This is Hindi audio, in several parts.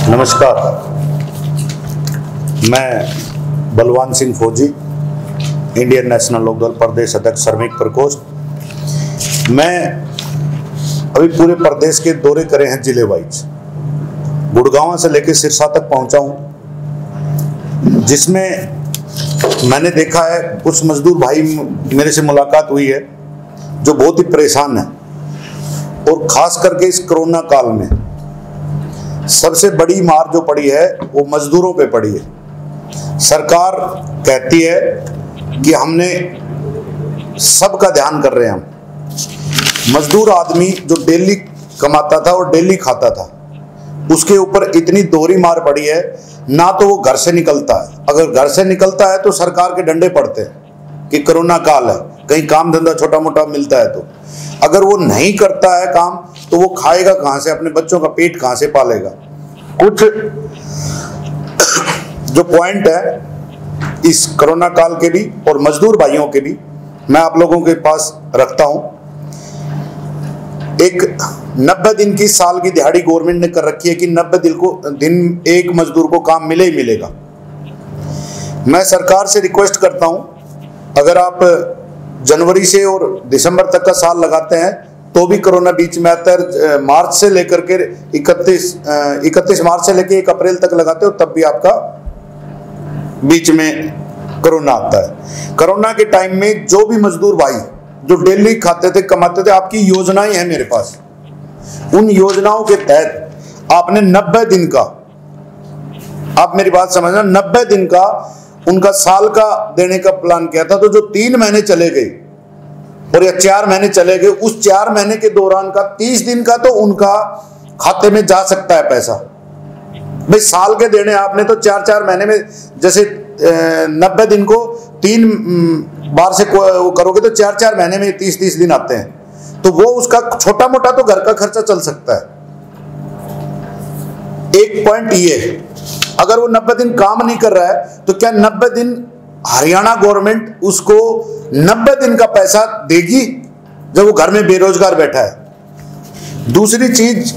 नमस्कार, मैं बलवान सिंह फौजी, इंडियन नेशनल लोकदल प्रदेश अध्यक्ष श्रमिक प्रकोष्ठ। मैं अभी पूरे प्रदेश के दौरे करे हैं जिले वाइज। गुड़गांव से लेकर सिरसा तक पहुंचा हूं, जिसमें मैंने देखा है कुछ मजदूर भाई मेरे से मुलाकात हुई है जो बहुत ही परेशान है, और खास करके इस कोरोना काल में सबसे बड़ी मार जो पड़ी है वो मजदूरों पे पड़ी है। सरकार कहती है कि हमने सबका ध्यान कर रहे हैं हम। मजदूर आदमी जो डेली कमाता था और डेली खाता था, उसके ऊपर इतनी दोहरी मार पड़ी है। ना तो वो घर से निकलता है, अगर घर से निकलता है तो सरकार के डंडे पड़ते हैं कि कोरोना काल है, कहीं काम धंधा छोटा मोटा मिलता है तो। अगर वो नहीं करता है काम तो वो खाएगा कहां से, अपने बच्चों का पेट कहां से पालेगा। कुछ जो पॉइंट है इस कोरोना काल के भी और मजदूर भाइयों के भी मैं आप लोगों के पास रखता हूं। एक 90 दिन की साल की दिहाड़ी गवर्नमेंट ने कर रखी है कि 90 दिन एक मजदूर को काम मिले ही मिलेगा। मैं सरकार से रिक्वेस्ट करता हूं, अगर आप जनवरी से और दिसंबर तक का साल लगाते हैं तो भी कोरोना बीच में आता है। मार्च से लेकर के 31 मार्च से लेकर 1 अप्रैल तक लगाते हो तब भी आपका बीच में कोरोना आता है। कोरोना के टाइम में जो भी मजदूर भाई जो डेली खाते थे कमाते थे, आपकी योजनाएं हैं मेरे पास। उन योजनाओं के तहत आपने 90 दिन का, आप मेरी बात समझना, 90 दिन का उनका साल का देने का प्लान किया था। तो जो 3 महीने चले गए और या 4 महीने चले गए, उस 4 महीने के दौरान का 30 दिन का तो उनका खाते में जा सकता है पैसा। भाई साल के देने आपने तो 4-4 महीने में, जैसे 90 दिन को 3 बार से करोगे तो 4-4 महीने में 30-30 दिन आते हैं, तो वो उसका छोटा मोटा तो घर का खर्चा चल सकता है। एक पॉइंट ये है, अगर वो 90 दिन काम नहीं कर रहा है तो क्या 90 दिन हरियाणा गवर्नमेंट उसको 90 दिन का पैसा देगी जब वो घर में बेरोजगार बैठा है? दूसरी चीज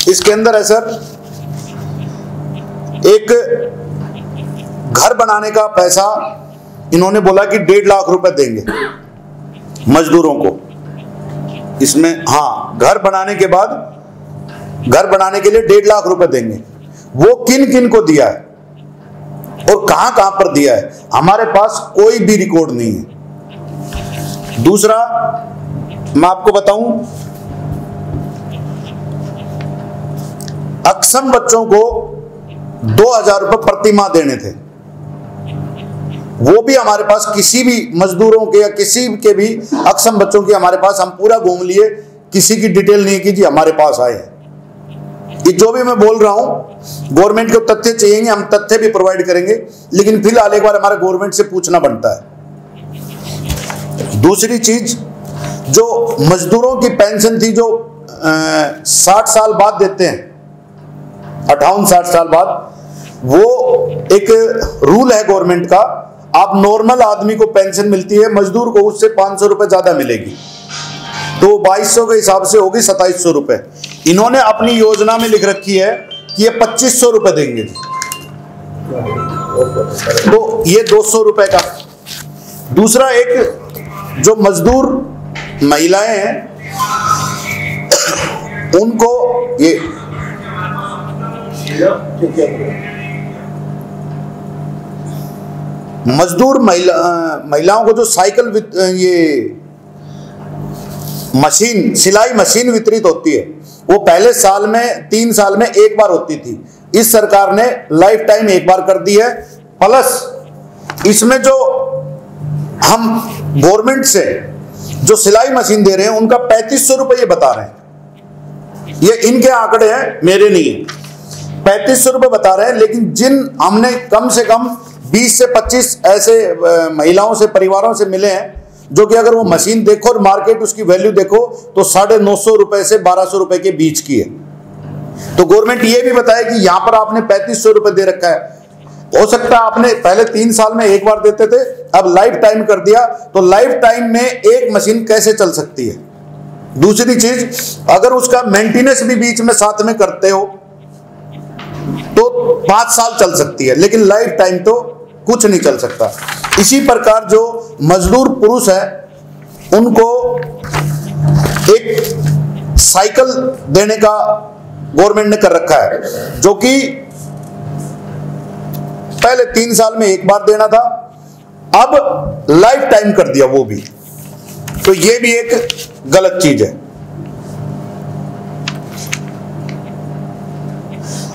इसके अंदर है सर, एक घर बनाने का पैसा इन्होंने बोला कि 1.5 लाख रुपए देंगे मजदूरों को। इसमें हाँ, घर बनाने के बाद, घर बनाने के लिए 1.5 लाख रुपए देंगे। वो किन किन को दिया है और कहां कहां पर दिया है, हमारे पास कोई भी रिकॉर्ड नहीं है। दूसरा मैं आपको बताऊं, अक्षम बच्चों को 2000 रुपए प्रति माह देने थे। वो भी हमारे पास किसी भी मजदूरों के या किसी के भी अक्षम बच्चों की हमारे पास, हम पूरा घूम लिए, किसी की डिटेल नहीं की जी हमारे पास आए। ये जो भी मैं बोल रहा हूं, गवर्नमेंट को तथ्य चाहिए, हम तथ्य भी प्रोवाइड करेंगे, लेकिन फिलहाल एक बार हमारे गवर्नमेंट से पूछना बनता है। दूसरी चीज, जो मजदूरों की पेंशन थी जो 60 साल बाद देते हैं, 58-60 साल बाद, वो एक रूल है गवर्नमेंट का। आप नॉर्मल आदमी को पेंशन मिलती है, मजदूर को उससे 500 रुपए ज्यादा मिलेगी, तो 2200 के हिसाब से होगी 2700 रुपए। इन्होंने अपनी योजना में लिख रखी है कि ये 2500 रुपए देंगे, तो ये 200 रुपए का। दूसरा, एक जो मजदूर महिलाएं हैं उनको ये मजदूर महिलाओं को जो साइकिल ये मशीन, सिलाई मशीन वितरित होती है, वो पहले साल में 3 साल में एक बार होती थी, इस सरकार ने लाइफ टाइम एक बार कर दी है। प्लस इसमें जो हम गवर्नमेंट से जो सिलाई मशीन दे रहे हैं उनका 3500 रुपए ये बता रहे हैं। ये इनके आंकड़े हैं, मेरे नहीं। 3500 रुपए बता रहे हैं, लेकिन जिन हमने कम से कम 20 से 25 ऐसे महिलाओं से, परिवारों से मिले हैं जो कि अगर वो मशीन देखो और मार्केट उसकी वैल्यू देखो तो 950 रुपए से 1200 रुपए के बीच की है। तो गवर्नमेंट ये भी बताए कि यहां पर आपने 3500 रुपए दे रखा है। हो सकता है आपने पहले 3 साल में एक बार देते थे, अब लाइफ टाइम कर दिया, तो लाइफ टाइम में एक मशीन कैसे चल सकती है? दूसरी चीज, अगर उसका मेंटेनेंस भी बीच में साथ में करते हो तो 5 साल चल सकती है, लेकिन लाइफ टाइम तो कुछ नहीं चल सकता। इसी प्रकार जो मजदूर पुरुष है उनको एक साइकिल देने का गवर्नमेंट ने कर रखा है, जो कि पहले 3 साल में एक बार देना था, अब लाइफ टाइम कर दिया वो भी। तो ये भी एक गलत चीज है।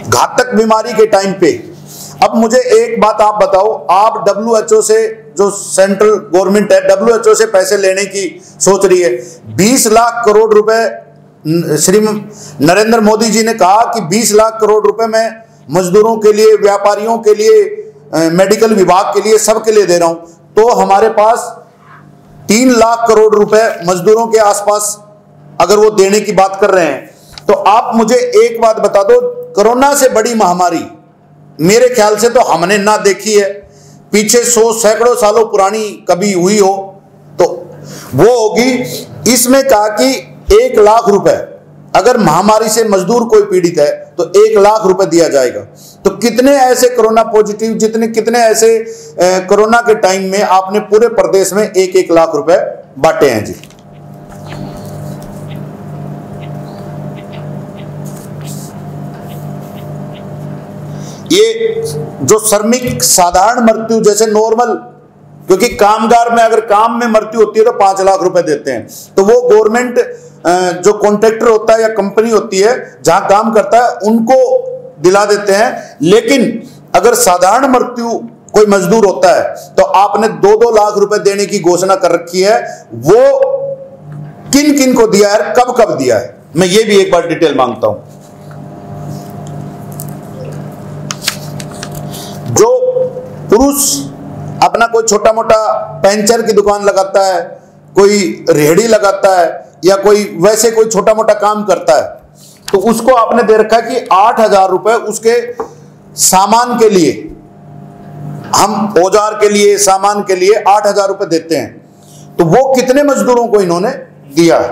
घातक बीमारी के टाइम पे, अब मुझे एक बात आप बताओ, आप WHO से, जो सेंट्रल गवर्नमेंट है, WHO से पैसे लेने की सोच रही है। 20 लाख करोड़ रुपए श्री नरेंद्र मोदी जी ने कहा कि 20 लाख करोड़ रुपए मैं मजदूरों के लिए, व्यापारियों के लिए, मेडिकल विभाग के लिए, सबके लिए दे रहा हूं। तो हमारे पास 3 लाख करोड़ रुपए मजदूरों के आसपास अगर वो देने की बात कर रहे हैं, तो आप मुझे एक बात बता दो, कोरोना से बड़ी महामारी मेरे ख्याल से तो हमने ना देखी है, पीछे 100 सैकड़ों सालों पुरानी कभी हुई हो तो वो होगी। इसमें कहा कि 1 लाख रुपए, अगर महामारी से मजदूर कोई पीड़ित है तो 1 लाख रुपए दिया जाएगा। तो कितने ऐसे कोरोना पॉजिटिव, कितने ऐसे कोरोना के टाइम में आपने पूरे प्रदेश में 1-1 लाख रुपए बांटे हैं जी। ये जो श्रमिक साधारण मृत्यु जैसे नॉर्मल, क्योंकि कामगार में अगर काम में मृत्यु होती है तो 5 लाख रुपए देते हैं, तो वो गवर्नमेंट जो कॉन्ट्रैक्टर होता है या कंपनी होती है जहां काम करता है उनको दिला देते हैं। लेकिन अगर साधारण मृत्यु कोई मजदूर होता है तो आपने 2-2 लाख रुपए देने की घोषणा कर रखी है। वो किन किन को दिया है, कब कब दिया है, मैं ये भी एक बार डिटेल मांगता हूं। जो पुरुष अपना कोई छोटा मोटा पंचर की दुकान लगाता है, कोई रेहड़ी लगाता है, या कोई वैसे कोई छोटा मोटा काम करता है, तो उसको आपने दे रखा है कि 8,000 रुपए उसके सामान के लिए, हम औजार के लिए, सामान के लिए 8,000 रुपए देते हैं। तो वो कितने मजदूरों को इन्होंने दिया है?